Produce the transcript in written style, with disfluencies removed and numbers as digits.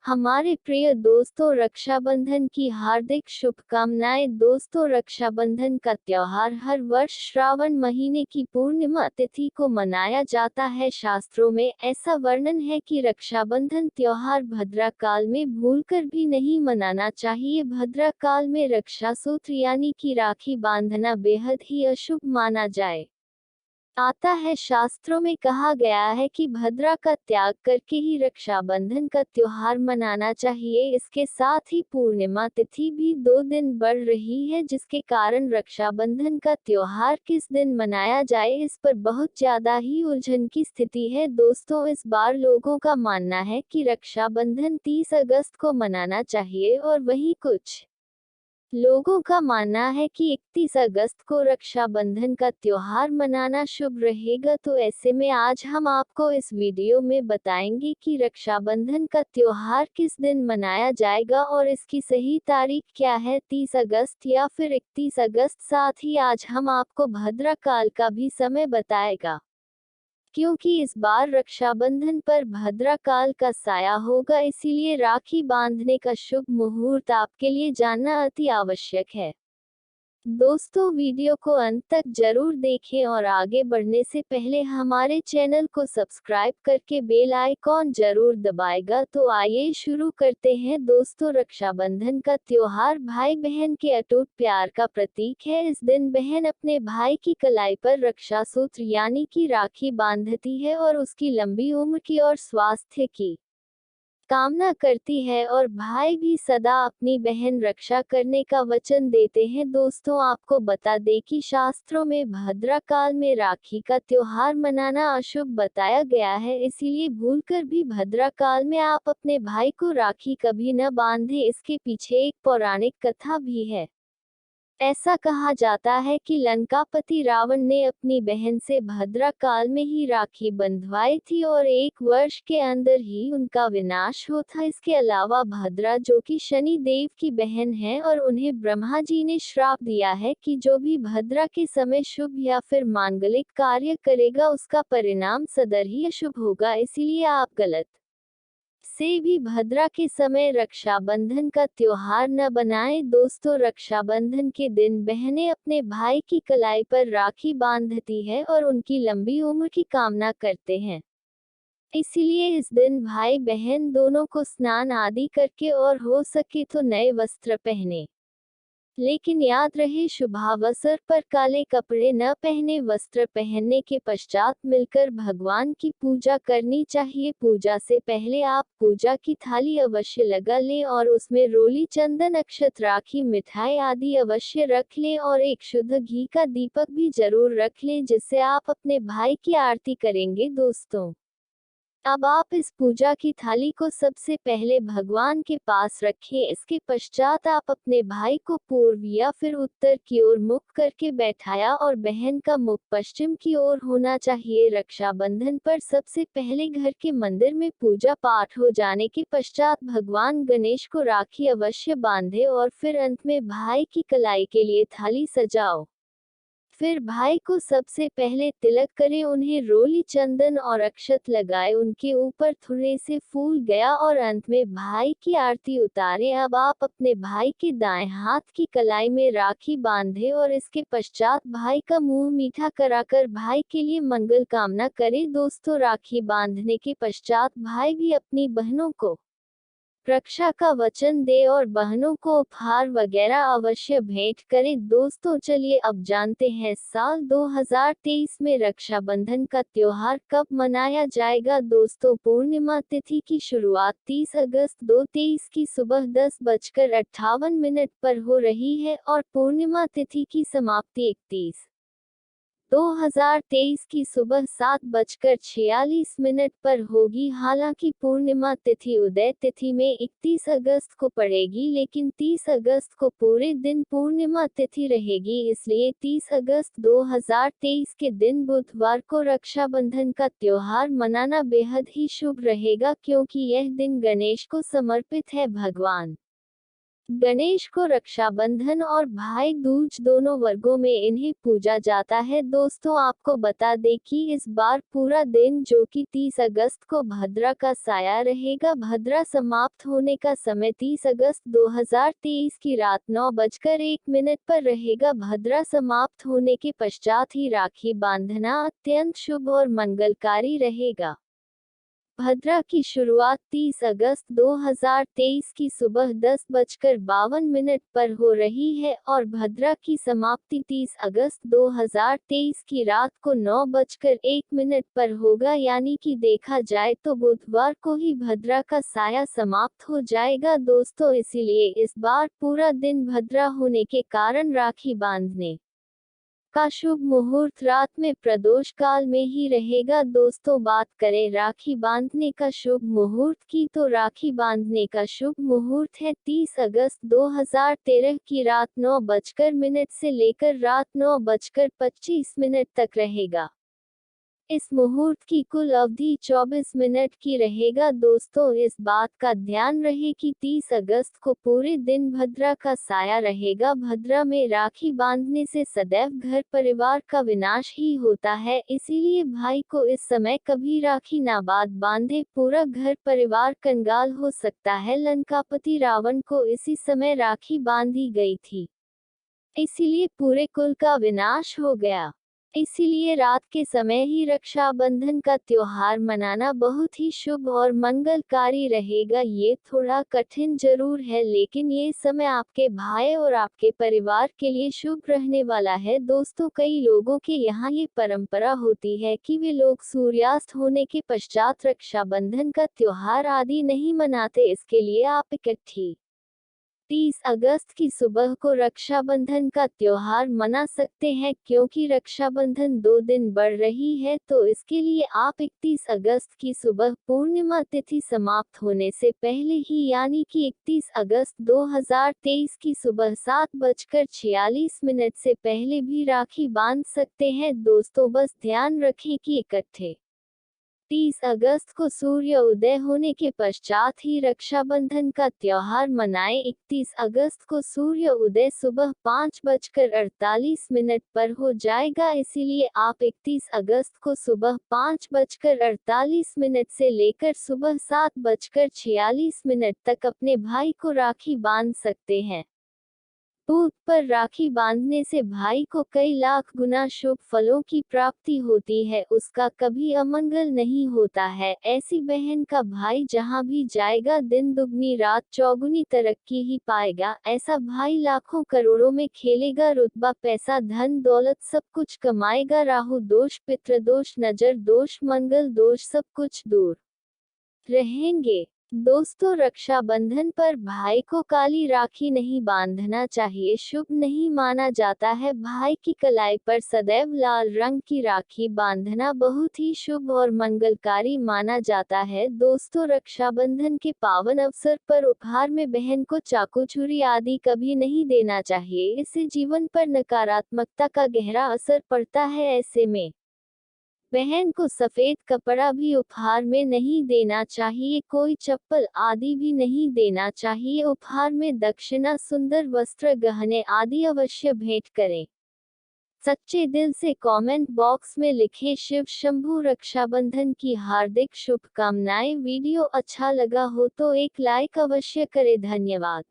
हमारे प्रिय दोस्तों, रक्षाबंधन की हार्दिक शुभकामनाएं। दोस्तों, रक्षाबंधन का त्योहार हर वर्ष श्रावण महीने की पूर्णिमा तिथि को मनाया जाता है। शास्त्रों में ऐसा वर्णन है कि रक्षाबंधन त्योहार भद्रा काल में भूलकर भी नहीं मनाना चाहिए। भद्रा काल में रक्षा सूत्र यानी कि राखी बांधना बेहद ही अशुभ माना जाए आता है। शास्त्रों में कहा गया है कि भद्रा का त्याग करके ही रक्षाबंधन का त्योहार मनाना चाहिए। इसके साथ ही पूर्णिमा तिथि भी 2 दिन बढ़ रही है, जिसके कारण रक्षाबंधन का त्योहार किस दिन मनाया जाए इस पर बहुत ज्यादा ही उलझन की स्थिति है। दोस्तों, इस बार लोगों का मानना है कि रक्षाबंधन 30 अगस्त को मनाना चाहिए और वहीं कुछ लोगों का मानना है कि 31 अगस्त को रक्षाबंधन का त्योहार मनाना शुभ रहेगा। तो ऐसे में आज हम आपको इस वीडियो में बताएंगे कि रक्षाबंधन का त्योहार किस दिन मनाया जाएगा और इसकी सही तारीख क्या है, 30 अगस्त या फिर 31 अगस्त। साथ ही आज हम आपको भद्रा काल का भी समय बताएगा, क्योंकि इस बार रक्षाबंधन पर भद्रा काल का साया होगा, इसीलिए राखी बांधने का शुभ मुहूर्त आपके लिए जानना अति आवश्यक है। दोस्तों, वीडियो को अंत तक जरूर देखें और आगे बढ़ने से पहले हमारे चैनल को सब्सक्राइब करके बेल आइकॉन जरूर दबाएगा। तो आइए शुरू करते हैं। दोस्तों, रक्षाबंधन का त्योहार भाई बहन के अटूट प्यार का प्रतीक है। इस दिन बहन अपने भाई की कलाई पर रक्षा सूत्र यानी कि राखी बांधती है और उसकी लंबी उम्र की और स्वास्थ्य की कामना करती है, और भाई भी सदा अपनी बहन रक्षा करने का वचन देते हैं। दोस्तों, आपको बता दें कि शास्त्रों में भद्रा काल में राखी का त्योहार मनाना अशुभ बताया गया है, इसीलिए भूलकर भी भद्रा काल में आप अपने भाई को राखी कभी न बांधें। इसके पीछे एक पौराणिक कथा भी है। ऐसा कहा जाता है कि लंकापति रावण ने अपनी बहन से भद्रा काल में ही राखी बंधवाई थी और 1 वर्ष के अंदर ही उनका विनाश हुआ था। इसके अलावा भद्रा, जो कि शनि देव की बहन है, और उन्हें ब्रह्मा जी ने श्राप दिया है कि जो भी भद्रा के समय शुभ या फिर मांगलिक कार्य करेगा उसका परिणाम सदैव ही अशुभ होगा। इसीलिए आप गलत से भी भद्रा के समय रक्षाबंधन का त्योहार न बनाएं। दोस्तों, रक्षाबंधन के दिन बहनें अपने भाई की कलाई पर राखी बांधती है और उनकी लंबी उम्र की कामना करते हैं। इसीलिए इस दिन भाई बहन दोनों को स्नान आदि करके और हो सके तो नए वस्त्र पहने, लेकिन याद रहे शुभावसर पर काले कपड़े न पहने। वस्त्र पहनने के पश्चात मिलकर भगवान की पूजा करनी चाहिए। पूजा से पहले आप पूजा की थाली अवश्य लगा लें और उसमें रोली, चंदन, अक्षत, राखी, मिठाई आदि अवश्य रख लें और एक शुद्ध घी का दीपक भी जरूर रख लें, जिससे आप अपने भाई की आरती करेंगे। दोस्तों, अब आप इस पूजा की थाली को सबसे पहले भगवान के पास रखें। इसके पश्चात आप अपने भाई को पूर्व या फिर उत्तर की ओर मुख करके बैठाया और बहन का मुख पश्चिम की ओर होना चाहिए। रक्षाबंधन पर सबसे पहले घर के मंदिर में पूजा पाठ हो जाने के पश्चात भगवान गणेश को राखी अवश्य बांधे और फिर अंत में भाई की कलाई के लिए थाली सजाओ। फिर भाई को सबसे पहले तिलक करें, उन्हें रोली, चंदन और अक्षत लगाए, उनके ऊपर थोड़े से फूल गया और अंत में भाई की आरती उतारें। अब आप अपने भाई के दाएं हाथ की कलाई में राखी बांधें और इसके पश्चात भाई का मुंह मीठा कराकर भाई के लिए मंगल कामना करें। दोस्तों, राखी बांधने के पश्चात भाई भी अपनी बहनों को रक्षा का वचन दे और बहनों को उपहार वगैरह अवश्य भेंट करें। दोस्तों, चलिए अब जानते हैं साल 2023 में रक्षाबंधन का त्योहार कब मनाया जाएगा। दोस्तों, पूर्णिमा तिथि की शुरुआत 30 अगस्त 2023 की सुबह 10:58 पर हो रही है और पूर्णिमा तिथि की समाप्ति 31/2023 की सुबह 7:46 पर होगी। हालांकि पूर्णिमा तिथि उदय तिथि में 31 अगस्त को पड़ेगी, लेकिन 30 अगस्त को पूरे दिन पूर्णिमा तिथि रहेगी। इसलिए 30 अगस्त 2023 के दिन बुधवार को रक्षाबंधन का त्योहार मनाना बेहद ही शुभ रहेगा, क्योंकि यह दिन गणेश को समर्पित है। भगवान गणेश को रक्षाबंधन और भाई दूज दोनों वर्गों में इन्हें पूजा जाता है। दोस्तों आपको बता दें कि इस बार पूरा दिन जो कि 30 अगस्त को भद्रा का साया रहेगा। भद्रा समाप्त होने का समय 30 अगस्त 2023 की रात 9:01 पर रहेगा। भद्रा समाप्त होने के पश्चात ही राखी बांधना अत्यंत शुभ और मंगलकारी रहेगा। भद्रा की शुरुआत 30 अगस्त 2023 की सुबह 10:52 पर हो रही है और भद्रा की समाप्ति 30 अगस्त 2023 की रात को 9:01 पर होगा, यानी कि देखा जाए तो बुधवार को ही भद्रा का साया समाप्त हो जाएगा। दोस्तों इसीलिए इस बार पूरा दिन भद्रा होने के कारण राखी बांधने का शुभ मुहूर्त रात में प्रदोष काल में ही रहेगा। दोस्तों बात करें राखी बांधने का शुभ मुहूर्त की, तो राखी बांधने का शुभ मुहूर्त है 30 अगस्त 2013 की रात 9:00 से लेकर रात 9:25 तक रहेगा। इस मुहूर्त की कुल अवधि 24 मिनट की रहेगा। दोस्तों इस बात का ध्यान रहे कि 30 अगस्त को पूरे दिन भद्रा का साया रहेगा। भद्रा में राखी बांधने से सदैव घर परिवार का विनाश ही होता है, इसीलिए भाई को इस समय कभी राखी ना बांधे, पूरा घर परिवार कंगाल हो सकता है। लंकापति रावण को इसी समय राखी बांधी गई थी, इसीलिए पूरे कुल का विनाश हो गया। इसीलिए रात के समय ही रक्षाबंधन का त्योहार मनाना बहुत ही शुभ और मंगलकारी रहेगा। ये थोड़ा कठिन जरूर है, लेकिन ये समय आपके भाई और आपके परिवार के लिए शुभ रहने वाला है। दोस्तों कई लोगों के यहाँ ये परंपरा होती है कि वे लोग सूर्यास्त होने के पश्चात रक्षाबंधन का त्योहार आदि नहीं मनाते। इसके लिए आप इकट्ठी 30 अगस्त की सुबह को रक्षाबंधन का त्योहार मना सकते हैं। क्योंकि रक्षाबंधन 2 दिन बढ़ रही है, तो इसके लिए आप 31 अगस्त की सुबह पूर्णिमा तिथि समाप्त होने से पहले ही, यानी कि 31 अगस्त 2023 की सुबह 7:46 से पहले भी राखी बांध सकते हैं। दोस्तों बस ध्यान रखें कि इकट्ठे 30 अगस्त को सूर्य उदय होने के पश्चात ही रक्षाबंधन का त्योहार मनाएं। 31 अगस्त को सूर्य उदय सुबह 5:48 पर हो जाएगा, इसीलिए आप 31 अगस्त को सुबह 5:48 से लेकर सुबह 7:46 तक अपने भाई को राखी बांध सकते हैं। दूध पर राखी बांधने से भाई को कई लाख गुना शुभ फलों की प्राप्ति होती है, उसका कभी अमंगल नहीं होता है। ऐसी बहन का भाई जहां भी जाएगा दिन दुगनी रात चौगुनी तरक्की ही पाएगा। ऐसा भाई लाखों करोड़ों में खेलेगा, रुतबा पैसा धन दौलत सब कुछ कमाएगा। राहु दोष पितृदोष नजर दोष मंगल दोष सब कुछ दूर रहेंगे। दोस्तों रक्षाबंधन पर भाई को काली राखी नहीं बांधना चाहिए, शुभ नहीं माना जाता है। भाई की कलाई पर सदैव लाल रंग की राखी बांधना बहुत ही शुभ और मंगलकारी माना जाता है। दोस्तों रक्षाबंधन के पावन अवसर पर उपहार में बहन को चाकू छुरी आदि कभी नहीं देना चाहिए, इससे जीवन पर नकारात्मकता का गहरा असर पड़ता है। ऐसे में बहन को सफेद कपड़ा भी उपहार में नहीं देना चाहिए, कोई चप्पल आदि भी नहीं देना चाहिए। उपहार में दक्षिणा सुंदर वस्त्र गहने आदि अवश्य भेंट करें। सच्चे दिल से कमेंट बॉक्स में लिखें शिव शंभू। रक्षाबंधन की हार्दिक शुभकामनाएं। वीडियो अच्छा लगा हो तो एक लाइक अवश्य करें। धन्यवाद।